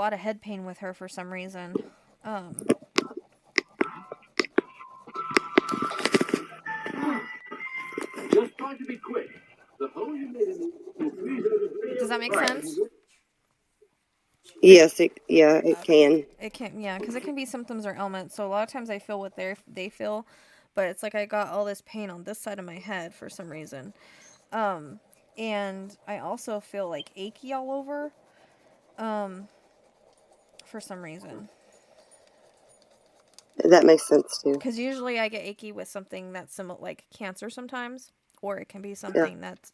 lot of head pain with her for some reason. Just try to be quick. Does that make sense? Yes, it can. It can, yeah, because it can be symptoms or ailments. So a lot of times I feel what they feel, but it's like I got all this pain on this side of my head for some reason. And I also feel like achy all over, for some reason. That makes sense too. Because usually I get achy with something that's similar, like cancer sometimes, or it can be something that's,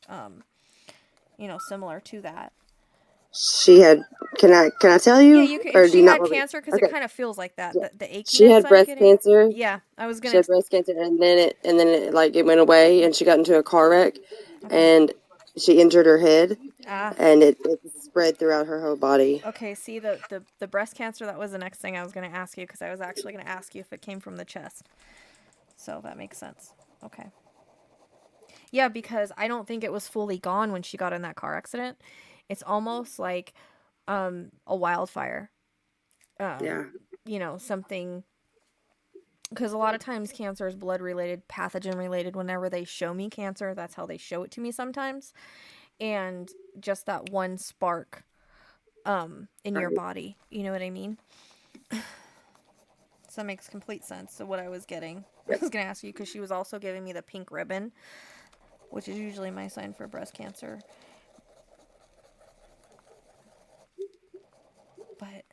similar to that. She had. Can I tell you? Yeah, you could. Or If do she you had not cancer, because okay. it kind of feels like that. Yeah. The achiness She had I'm breast getting. cancer. Yeah, I was She gonna. had breast cancer, and then it like it went away, and she got into a car wreck, and she injured her head, and it spread throughout her whole body. Okay, see the breast cancer. That was the next thing I was gonna ask you, because I was actually gonna ask you if it came from the chest. So that makes sense. Okay. Yeah, because I don't think it was fully gone when she got in that car accident. It's almost like a wildfire. Yeah. Something, because a lot of times cancer is blood related, pathogen related. Whenever they show me cancer, that's how they show it to me sometimes. And just that one spark in your body, you know what I mean? So that makes complete sense. So what I was getting, I was going to ask you, because she was also giving me the pink ribbon, which is usually my sign for breast cancer. But,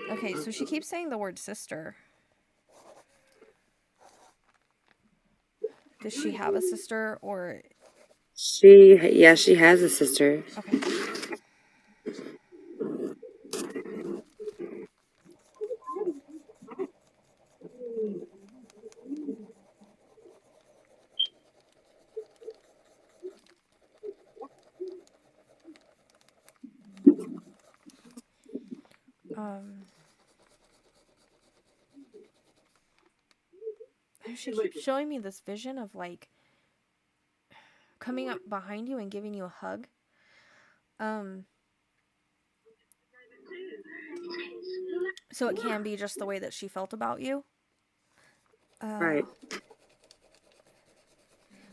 okay, so she keeps saying the word sister. Does she have a sister, or? She has a sister. Okay. She keeps showing me this vision of like coming up behind you and giving you a hug. So it can be just the way that she felt about you. Right.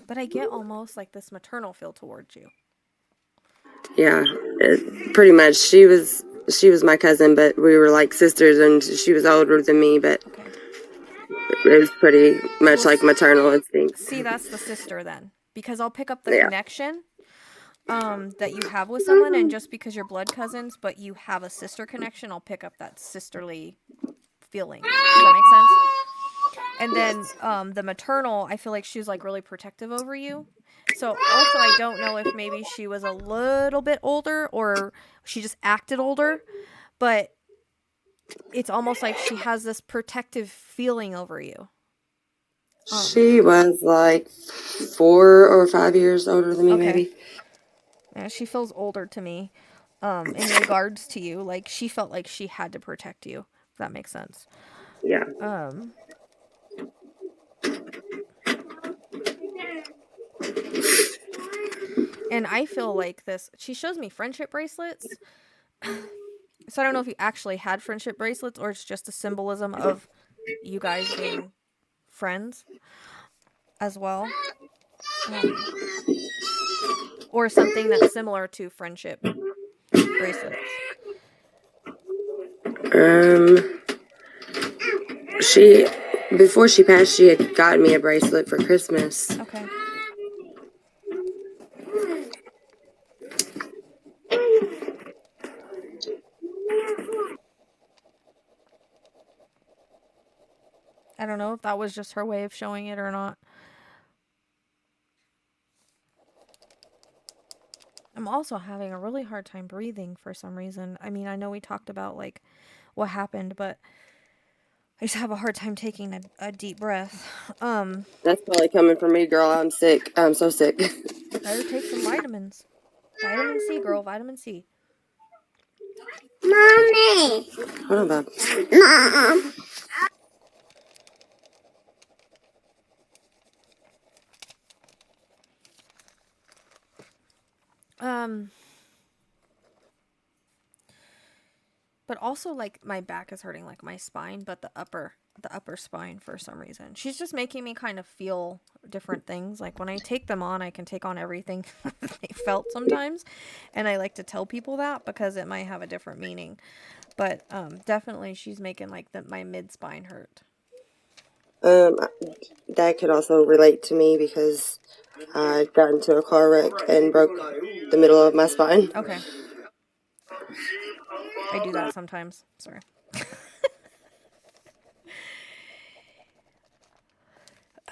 But I get almost like this maternal feel towards you. Yeah, pretty much. She was my cousin, but we were like sisters, and she was older than me, but it was pretty much like maternal instinct. See, that's the sister then, because I'll pick up the connection that you have with someone, and just because you're blood cousins, but you have a sister connection, I'll pick up that sisterly feeling. Does that make sense? And then the maternal, I feel like she was like really protective over you. So also I don't know if maybe she was a little bit older or she just acted older, but it's almost like she has this protective feeling over you. She was like 4 or 5 years older than me, maybe. Yeah, she feels older to me in regards to you. Like she felt like she had to protect you, if that makes sense. Yeah. And I feel like this, she shows me friendship bracelets. So I don't know if you actually had friendship bracelets or it's just a symbolism of you guys being friends as well. Or something that's similar to friendship bracelets. Before she passed, she had gotten me a bracelet for Christmas. Okay. I don't know if that was just her way of showing it or not. I'm also having a really hard time breathing for some reason. I mean, I know we talked about like what happened, but I just have a hard time taking a deep breath. That's probably coming from me, girl. I'm sick. I'm so sick. Better take some vitamins. Vitamin C, girl. Vitamin C. Mommy. Hold on, Bob. Mom. But also, like, my back is hurting, like my spine, but the upper spine for some reason. She's just making me kind of feel different things. Like when I take them on, I can take on everything they felt sometimes, and I like to tell people that because it might have a different meaning. But definitely, she's making like my mid spine hurt. That could also relate to me because I got into a car wreck and broke the middle of my spine. Okay. I do that sometimes. Sorry.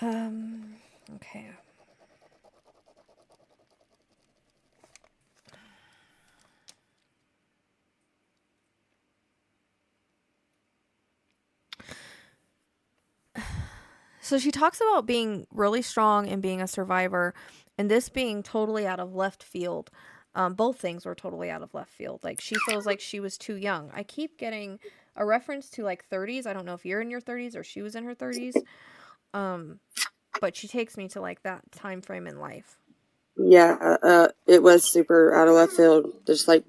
Okay. So she talks about being really strong and being a survivor, and this being totally out of left field. Both things were totally out of left field. Like, she feels like she was too young. I keep getting a reference to like 30s. I don't know if you're in your 30s or she was in her 30s. But she takes me to like that time frame in life. Yeah, it was super out of left field. Just like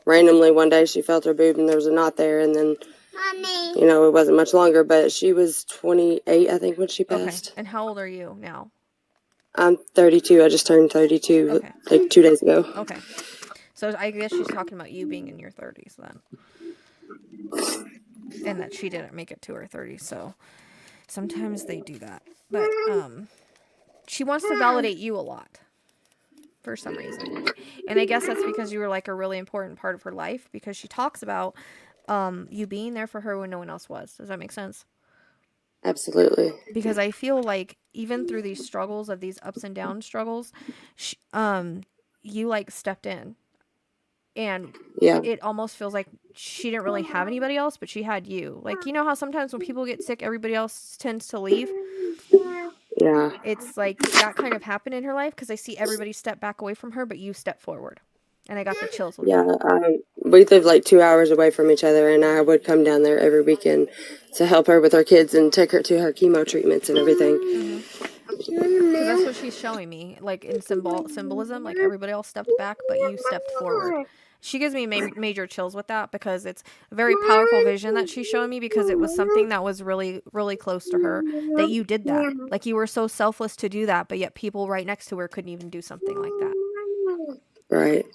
randomly one day she felt her boob and there was a knot there, and then it wasn't much longer. But she was 28, I think, when she passed. Okay. And how old are you now? I'm 32. I just turned 32 like 2 days ago. Okay. So I guess she's talking about you being in your 30s then. And that she didn't make it to her 30s, so sometimes they do that. But she wants to validate you a lot for some reason. And I guess that's because you were like a really important part of her life, because she talks about you being there for her when no one else was. Does that make sense? Absolutely. Because I feel like even through these struggles of these ups and down struggles, you like stepped in, and it almost feels like she didn't really have anybody else, but she had you. Like, you know how sometimes when people get sick, everybody else tends to leave? Yeah. It's like that kind of happened in her life, because I see everybody step back away from her, but you step forward. And I got the chills with that. We lived like 2 hours away from each other, and I would come down there every weekend to help her with her kids and take her to her chemo treatments and everything. Because that's what she's showing me, like in symbolism. Like, everybody else stepped back, but you stepped forward. She gives me major chills with that, because it's a very powerful vision that she's showing me, because it was something that was really, really close to her, that you did that. Like, you were so selfless to do that, but yet people right next to her couldn't even do something like that. Right.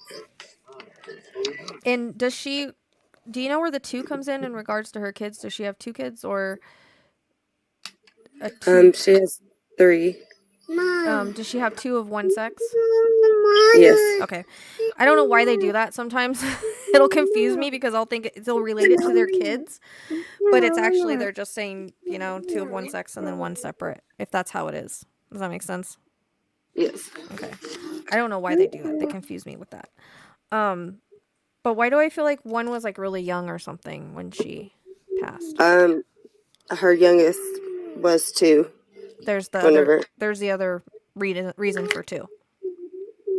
And do you know where the 2 comes in regards to her kids? Does she have 2 kids, or a 2? She has 3. Does she have 2 of one sex? Yes. Okay. I don't know why they do that sometimes. It'll confuse me, because I'll think they'll relate it to their kids, but it's actually they're just saying, 2 of one sex and then 1 separate, if that's how it is. Does that make sense? Yes. Okay. I don't know why they do that. They confuse me with that. But why do I feel like 1 was like really young or something when she passed? Her youngest was 2. There's the other reason for 2.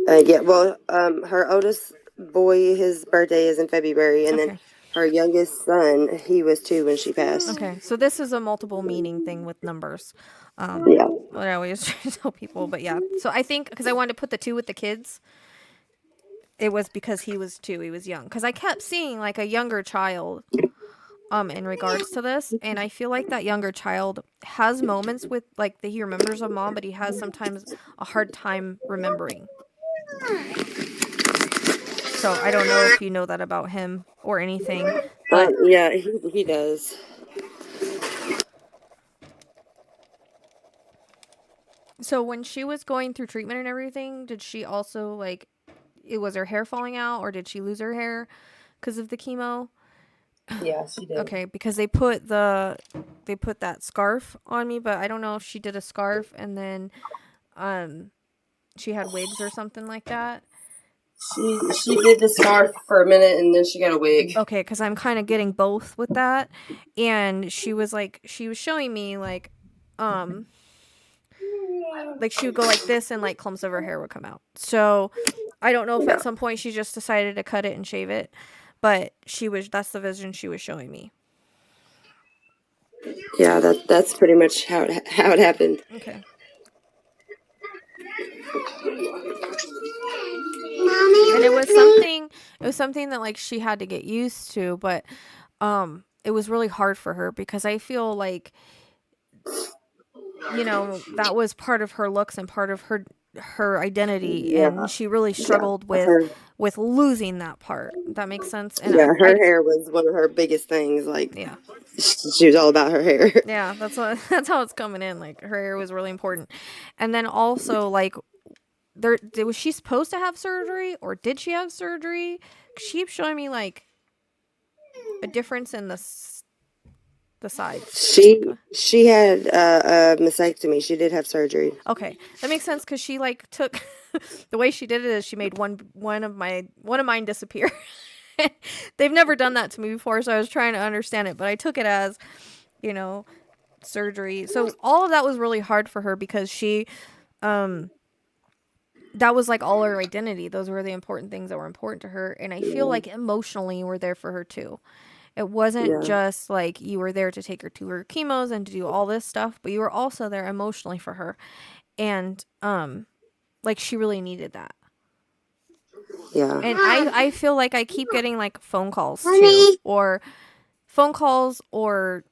Yeah, well, her oldest boy, his birthday is in February, and then her youngest son, he was 2 when she passed. Okay, so this is a multiple meaning thing with numbers. What I always try to tell people, but yeah. So I think, because I wanted to put the 2 with the kids, it was because he was 2, he was young. Because I kept seeing like a younger child in regards to this, and I feel like that younger child has moments with, like, that he remembers of mom, but he has sometimes a hard time remembering. So I don't know if you know that about him or anything, but yeah, he does. So when she was going through treatment and everything, did she also, like, was her hair falling out, or did she lose her hair because of the chemo? Yeah, she did. Okay, because they put that scarf on me, but I don't know if she did a scarf and then she had wigs or something like that. She did the scarf for a minute, and then she got a wig. Okay, because I'm kind of getting both with that. And she was showing me like she would go like this, and like clumps of her hair would come out. So I don't know if at some point she just decided to cut it and shave it, but that's the vision she was showing me. Yeah, that's pretty much how it happened. Okay. And it was something that like she had to get used to, but it was really hard for her because I feel like, you know, that was part of her looks and part of her identity, Yeah. and she really struggled with losing that part. That makes sense. And Yeah, her hair was one of her biggest things. Like, yeah, she was all about her hair. yeah, that's how it's coming in. Like her hair was really important, and then also like was she supposed to have surgery, or did she have surgery? She keeps showing me like a difference in the sides. She had a mastectomy. She did have surgery. Okay, that makes sense because she like took the way she did it is she made one of mine disappear. They've never done that to me before, so I was trying to understand it, but I took it as, you know, surgery. So all of that was really hard for her because she that was like all her identity. Those were the important things that were important to her, and I feel like emotionally we're there for her too. It wasn't just like you were there to take her to her chemos and to do all this stuff, but you were also there emotionally for her. And like she really needed that. Yeah. And I feel like I keep getting like phone calls too, or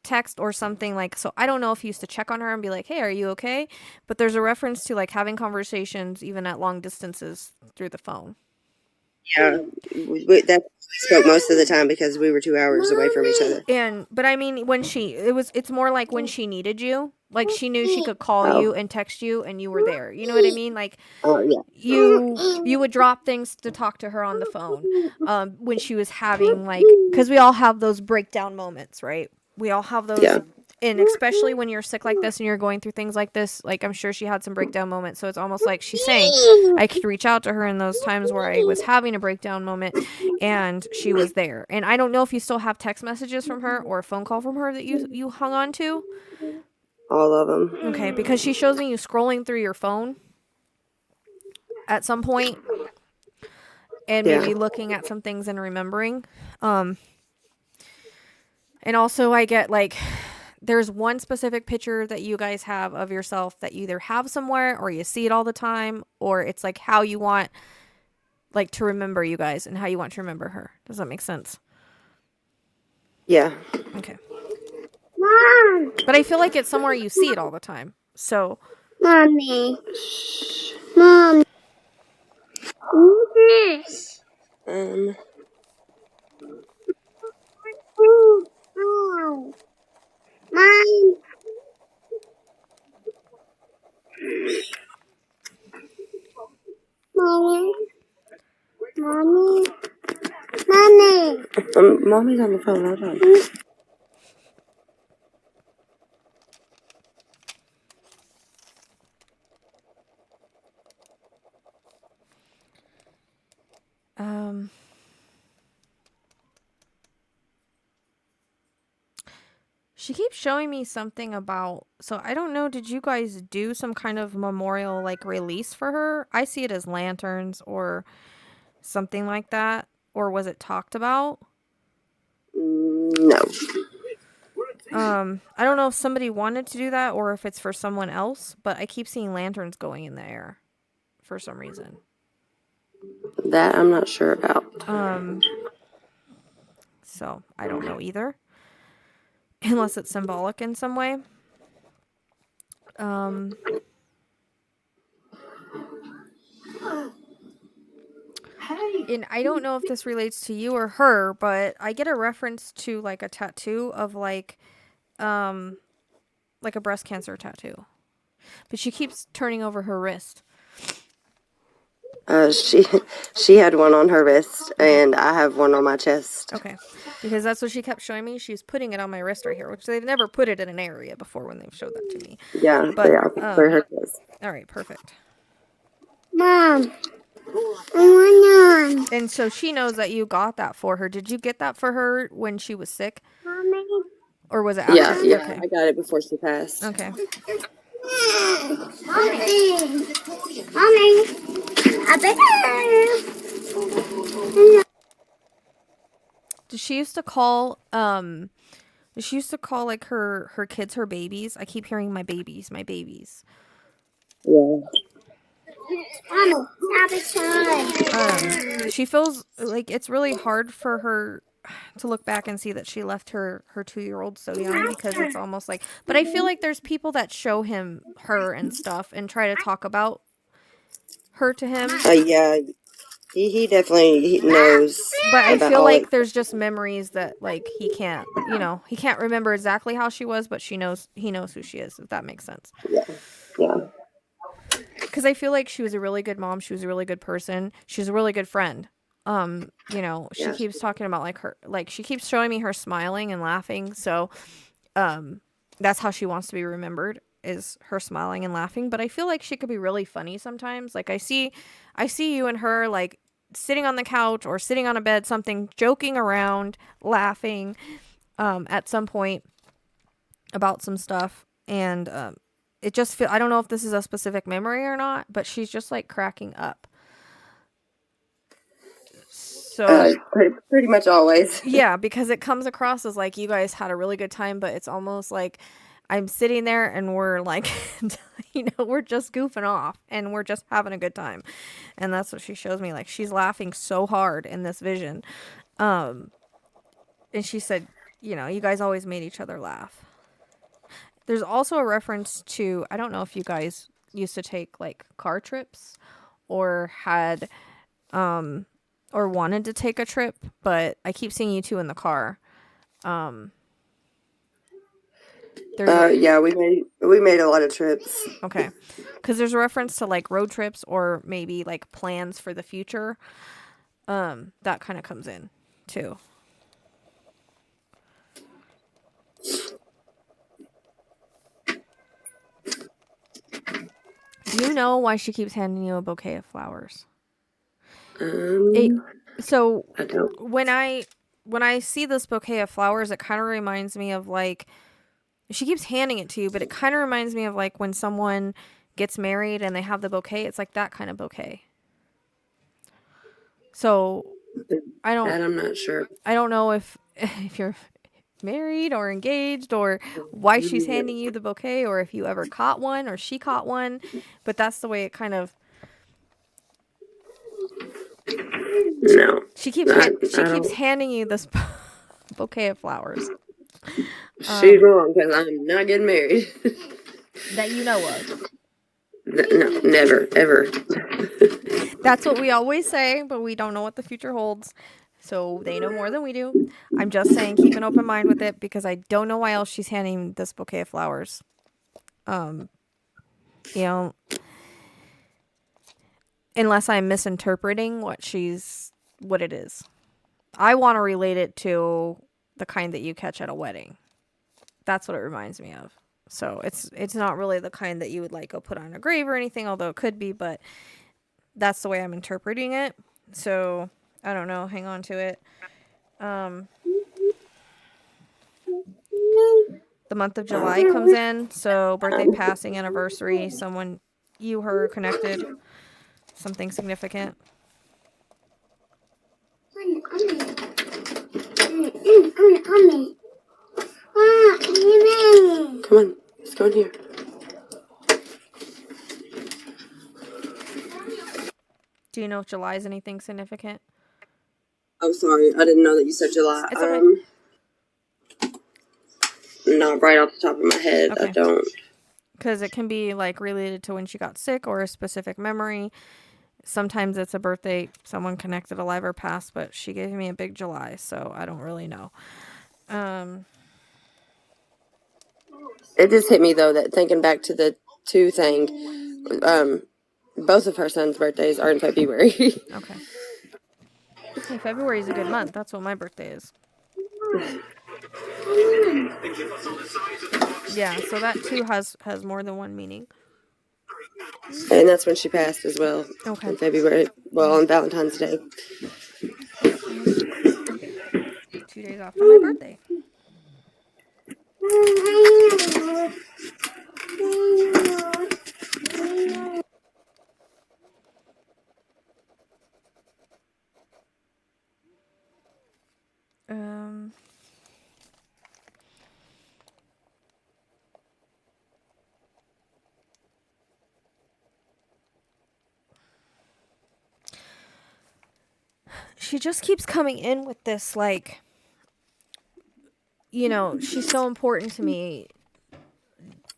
text or something, like, so I don't know if he used to check on her and be like, hey, are you okay? But there's a reference to like having conversations even at long distances through the phone. Yeah, that spoke most of the time because we were 2 hours away from each other. But I mean, it's more like when she needed you, like she knew she could call you and text you and you were there. You know what I mean? Like, yeah. you would drop things to talk to her on the phone when she was having, like, because we all have those breakdown moments, right? We all have those. Yeah. And especially when you're sick like this and you're going through things like this, like I'm sure she had some breakdown moments. So it's almost like she's saying I could reach out to her in those times where I was having a breakdown moment and she was there. And I don't know if you still have text messages from her or a phone call from her that you hung on to. All of them. Okay, because she shows me you scrolling through your phone at some point and maybe looking at some things and remembering. And also I get like, there's one specific picture that you guys have of yourself that you either have somewhere or you see it all the time, or it's like how you want like to remember you guys and how you want to remember her. Does that make sense? Yeah. Okay. Mom. But I feel like it's somewhere you see it all the time. So. Mommy. Mom. This. Um. Mom. Mom. Mommy. Mommy. Mommy. Mommy's on the phone. Hold on. She keeps showing me something about, so I don't know, did you guys do some kind of memorial like release for her? I see it as lanterns or something like that, or was it talked about? No. I don't know if somebody wanted to do that or if it's for someone else, but I keep seeing lanterns going in the air for some reason. That I'm not sure about. So I don't know either. Unless it's symbolic in some way. And I don't know if this relates to you or her, but I get a reference to like a tattoo of like a breast cancer tattoo. But she keeps turning over her wrist. She had one on her wrist, and I have one on my chest. Okay, because that's what she kept showing me. She was putting it on my wrist right here, which they've never put it in an area before when they've showed that to me. Yeah, but for her chest. All right, perfect. Mom. I want And so she knows that you got that for her. Did you get that for her when she was sick? Mommy. Or was it after? Yeah, Okay. I got it before she passed. Okay. Mommy. I bet. She used to call like her kids her babies. I keep hearing my babies. Yeah. Mommy, stop it, She feels like it's really hard for her to look back and see that she left her 2-year-old so young, because it's almost like, but I feel like there's people that show him her and stuff and try to talk about her to him. Yeah, he definitely knows But I about feel all like it. there's just memories that like he can't remember exactly how she was, but he knows who she is, if that makes sense. Yeah. Because I feel like she was a really good mom. She was a really good person. She was a really good friend. She keeps talking about she keeps showing me her smiling and laughing. So, that's how she wants to be remembered, is her smiling and laughing. But I feel like she could be really funny sometimes. Like I see you and her like sitting on the couch or sitting on a bed, something, joking around, laughing, at some point about some stuff. And, it just I don't know if this is a specific memory or not, but she's just like cracking up. So Pretty much always. yeah, because it comes across as like you guys had a really good time, but it's almost like I'm sitting there and we're like, we're just goofing off and we're just having a good time. And that's what she shows me. Like she's laughing so hard in this vision. And she said, you guys always made each other laugh. There's also a reference to, I don't know if you guys used to take like car trips or had or wanted to take a trip, but I keep seeing you two in the car. Yeah, we made a lot of trips. Okay. Because there's a reference to like road trips or maybe like plans for the future. That kind of comes in too. Do you know why she keeps handing you a bouquet of flowers? So I don't. when I see this bouquet of flowers, it kind of reminds me of like, she keeps handing it to you, but it kind of reminds me of like when someone gets married and they have the bouquet. It's like that kind of bouquet. So I'm not sure. I don't know if you're married or engaged or why she's handing you the bouquet, or if you ever caught one or she caught one, but that's the way it kind of. No. She keeps handing you this bouquet of flowers. She's wrong, because I'm not getting married. That you know of. No, never, ever. That's what we always say, but we don't know what the future holds. So they know more than we do. I'm just saying, keep an open mind with it, because I don't know why else she's handing this bouquet of flowers. Unless I'm misinterpreting what it is. I want to relate it to the kind that you catch at a wedding. That's what it reminds me of. So it's not really the kind that you would like go put on a grave or anything, although it could be, but that's the way I'm interpreting it. So I don't know. Hang on to it. The month of July comes in, so birthday, passing, anniversary, someone you, her connected, something significant. Come on, let's go in here. Do you know if July is anything significant? I'm sorry, I didn't know that you said July. It's okay. Not right off the top of my head. Okay. I don't. Because it can be like related to when she got sick or a specific memory. Sometimes it's a birthday, someone connected, alive or past, but she gave me a big July, so I don't really know. It just hit me though that thinking back to the 2 thing, both of her sons' birthdays are in February. Okay. Hey, February is a good month. That's what my birthday is. Yeah, so that too has more than one meaning. And that's when she passed as well. Okay. In February. Well, on Valentine's Day. 2 days after my birthday. she just keeps coming in with this, like, you know, she's so important to me.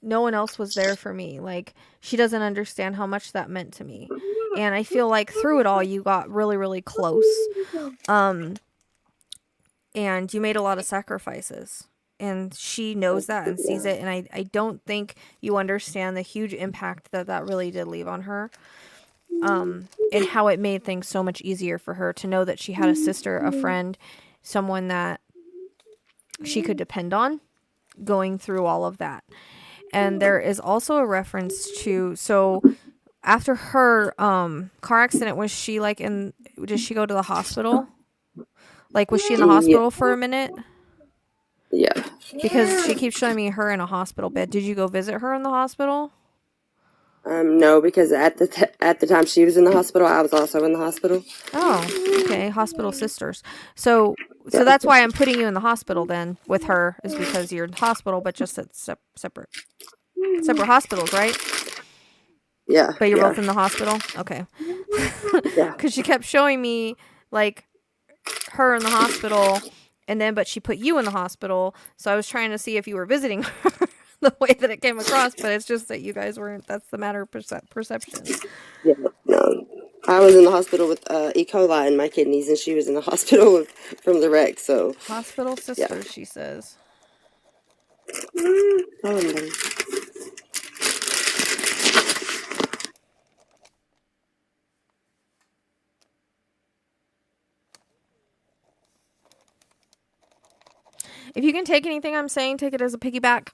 No one else was there for me. Like, she doesn't understand how much that meant to me. And I feel like through it all, you got really, really close. And you made a lot of sacrifices. And she knows that and sees it. And I don't think you understand the huge impact that that really did leave on her. And how it made things so much easier for her to know that she had a sister, a friend, someone that she could depend on going through all of that. And there is also a reference to, so after her car accident, was she like did she go to the hospital? Like, was she in the hospital for a minute? Yeah. Because she keeps showing me her in a hospital bed. Did you go visit her in the hospital? No, because at the time she was in the hospital, I was also in the hospital. Oh, okay. Hospital sisters. So that's why I'm putting you in the hospital then with her, is because you're in the hospital, but just at separate hospitals, right? Yeah. But you're both in the hospital? Okay. Yeah. Because she kept showing me, like, her in the hospital, and then, but she put you in the hospital, so I was trying to see if you were visiting her the way that it came across, but it's just that you guys weren't. That's the matter of perception. Yeah. No. I was in the hospital with E. coli in my kidneys, and she was in the hospital from the wreck, so. Hospital sisters, she says. Oh, If you can take anything I'm saying, take it as a piggyback.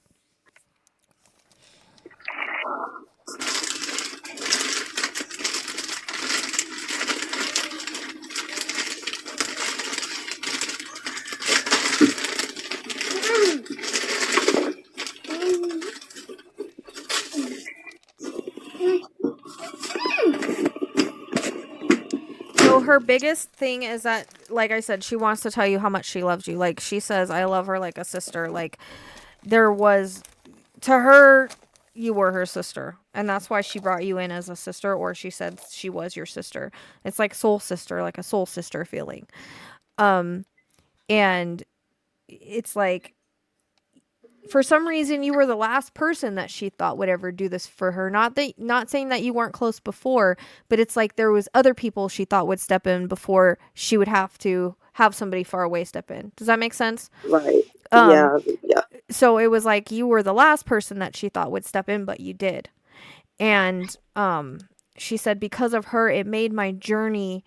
So her biggest thing is that, like I said, she wants to tell you how much she loves you. Like, she says, I love her like a sister. Like, there was, to her, you were her sister. And that's why she brought you in as a sister, or she said she was your sister. It's like soul sister, like a soul sister feeling. And it's like, for some reason, you were the last person that she thought would ever do this for her. Not saying that you weren't close before, but it's like there was other people she thought would step in before she would have to have somebody far away step in. Does that make sense? right. Yeah. So it was like you were the last person that she thought would step in, but you did. And she said because of her, it made my journey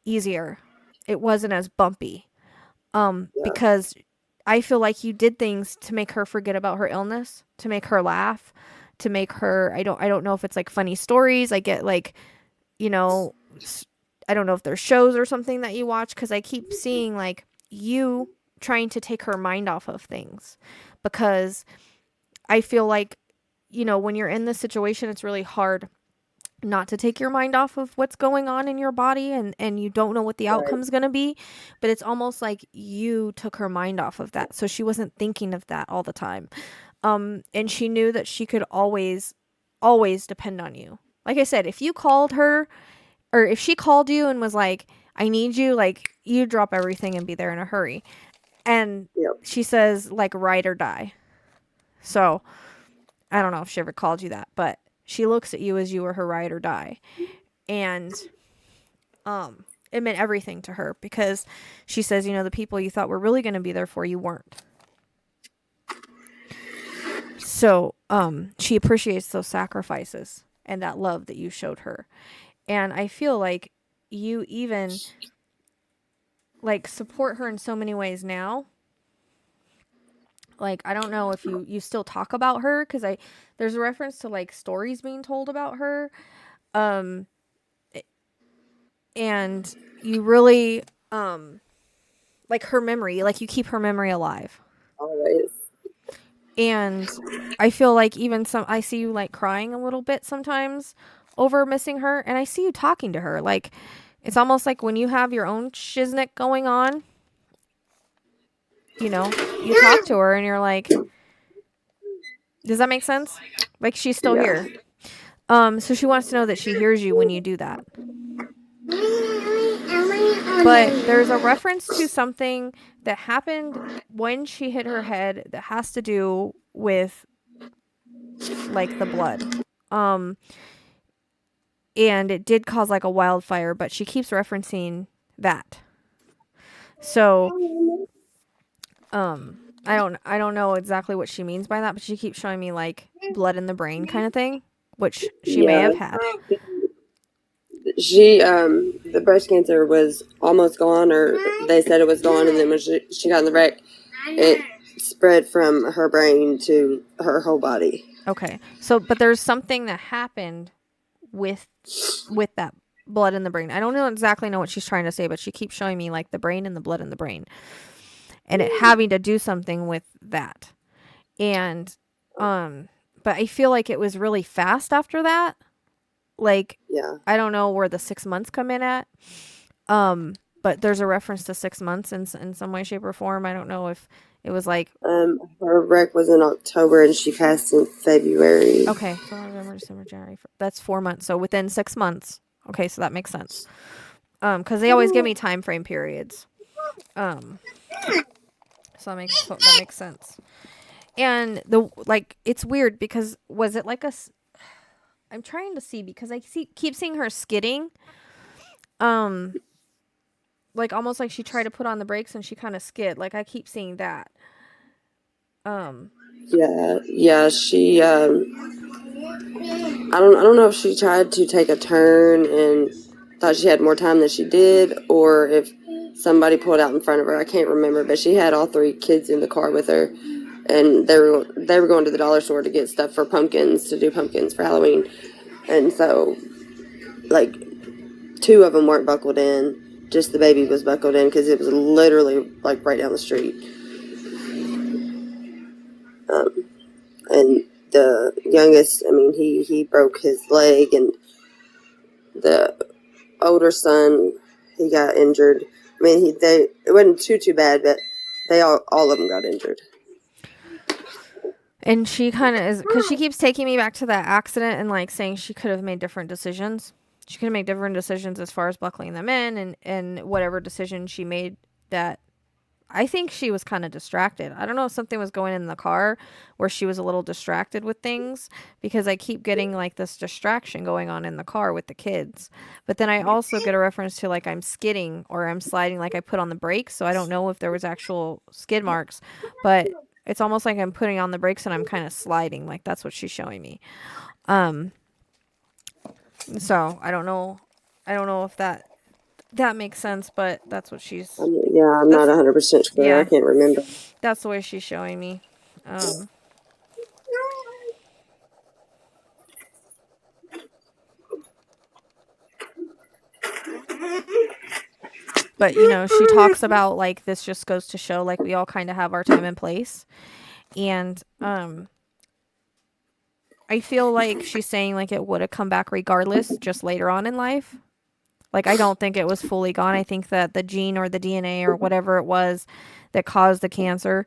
easier. It wasn't as bumpy. Because I feel like you did things to make her forget about her illness, to make her laugh, to make her, I don't know if it's like funny stories. I get like, you know, I don't know if there's shows or something that you watch, because I keep seeing like you trying to take her mind off of things, because I feel like, you know, when you're in this situation, it's really hard not to take your mind off of what's going on in your body, and you don't know what the outcome's going to be, but it's almost like you took her mind off of that, so she wasn't thinking of that all the time. And she knew that she could always depend on you. Like I said, if you called her, or if she called you and was like, I need you, like, you drop everything and be there in a hurry. And she says, like, ride or die. So I don't know if she ever called you that, but she looks at you as you were her ride or die. And it meant everything to her, because she says, you know, the people you thought were really going to be there for you weren't. So she appreciates those sacrifices and that love that you showed her. And I feel like you even like support her in so many ways now. Like, I don't know if you still talk about her, because there's a reference to like stories being told about her. And you really like her memory, like you keep her memory alive. Always. And I feel like even I see you like crying a little bit sometimes over missing her, and I see you talking to her. Like, it's almost like when you have your own shiznick going on, you know, you talk to her and you're like, does that make sense? Like, she's still here. So she wants to know that she hears you when you do that. But there's a reference to something that happened when she hit her head that has to do with like the blood. And it did cause like a wildfire, but she keeps referencing that. So I don't know exactly what she means by that, but she keeps showing me like blood in the brain kind of thing, which she may have had. She the breast cancer was almost gone, or they said it was gone, and then when she got in the wreck, it spread from her brain to her whole body. Okay. So but there's something that happened with that blood in the brain. I don't exactly know what she's trying to say, but she keeps showing me like the brain and the blood in the brain. And it having to do something with that. And but I feel like it was really fast after that. Like, yeah, I don't know where the 6 months come in at. But there's a reference to 6 months in some way, shape, or form. I don't know if it was like her wreck was in October and she passed in February. Okay, so November, December, January. That's 4 months. So within 6 months. Okay, so that makes sense. Because they always give me time frame periods. So that makes sense. And it's weird because was it like I'm trying to see because I keep seeing her skidding. Like almost like she tried to put on the brakes and she kind of skid. Like I keep seeing that. Yeah, she I don't know if she tried to take a turn and thought she had more time than she did, or if somebody pulled out in front of her. I can't remember, but she had all 3 kids in the car with her, and they were going to the dollar store to get stuff for pumpkins, to do pumpkins for Halloween. And so like 2 of them weren't buckled in, just the baby was buckled in because it was literally like right down the street. And the youngest, I mean, he broke his leg, and the older son, he got injured. I mean, it wasn't too bad, but they all of them got injured. And she kind of is, because she keeps taking me back to that accident and like saying she could have made different decisions. She could make different decisions as far as buckling them in and whatever decision she made that I think she was kind of distracted. I don't know if something was going in the car where she was a little distracted with things, because I keep getting like this distraction going on in the car with the kids. But then I also get a reference to like I'm skidding or I'm sliding, like I put on the brakes. So I don't know if there was actual skid marks, but it's almost like I'm putting on the brakes and I'm kind of sliding. Like that's what she's showing me. So I don't know if that makes sense, but that's what she's. I'm not 100% sure. Yeah. I can't remember. That's the way she's showing me. But she talks about like this just goes to show like we all kind of have our time and place, and I feel like she's saying like it would have come back regardless, just later on in life. Like I don't think it was fully gone. I think that the gene or the DNA or whatever it was that caused the cancer,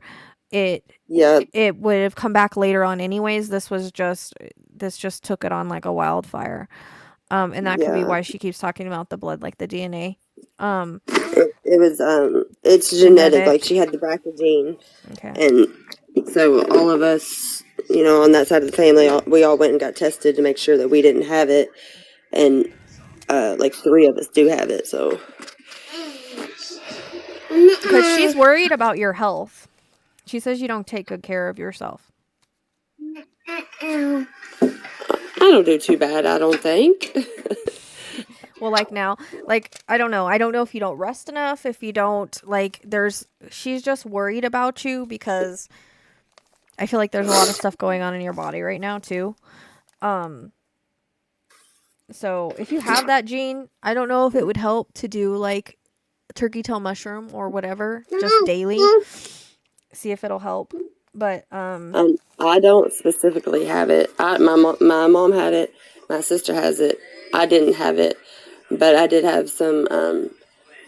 it would have come back later on anyways. This just took it on like a wildfire. And that could be why she keeps talking about the blood, like the DNA. It was it's genetic. Like she had the BRCA gene. Okay. And so all of us, on that side of the family, we all went and got tested to make sure that we didn't have it. And like 3 of us do have it, so. Because she's worried about your health. She says you don't take good care of yourself. I don't do too bad, I don't think. Well, like now, like, I don't know. I don't know if you don't rest enough, if you don't, like, she's just worried about you because I feel like there's a lot of stuff going on in your body right now, too. So if you have that gene, I don't know if it would help to do, like, turkey tail mushroom or whatever, just daily. See if it'll help. But, I don't specifically have it. My mom had it. My sister has it. I didn't have it. But I did have some,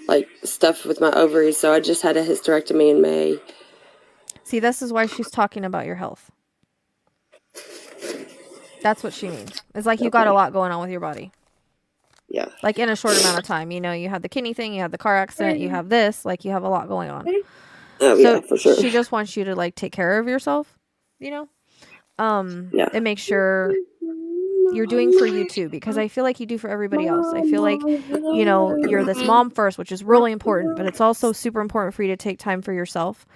like, stuff with my ovaries, so I just had a hysterectomy in May. See, this is why she's talking about your health. That's what she means. It's like you got a lot going on with your body. Yeah. Like in a short amount of time. You know, you had the kidney thing, you had the car accident, you have this, like you have a lot going on. Oh, So yeah, for sure. she just wants you to like take care of yourself, you know? Yeah. And make sure you're doing for you too, because I feel like you do for everybody else. I feel like, you know, you're this mom first, which is really important, but it's also super important for you to take time for yourself.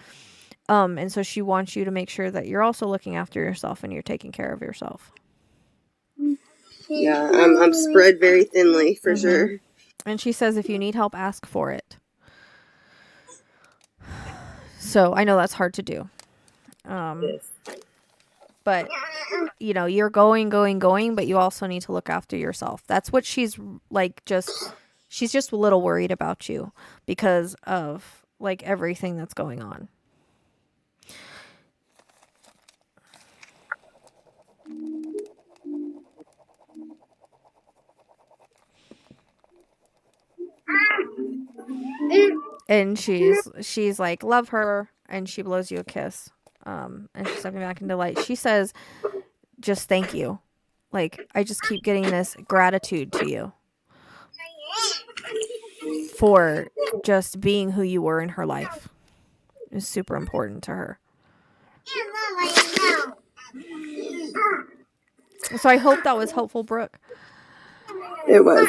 And so she wants you to make sure that you're also looking after yourself and you're taking care of yourself. Yeah, I'm spread very thinly for sure. And she says if you need help, ask for it. So I know that's hard to do. Yes. But, you know, you're going, but you also need to look after yourself. That's what she's like, she's just a little worried about you because of like everything that's going on. And she's like, love her, and she blows you a kiss. And she's stepping back into light. She says, just thank you. Like, I just keep getting this gratitude to you for just being who you were in her life. It's super important to her. So I hope that was helpful, Brooke. It was.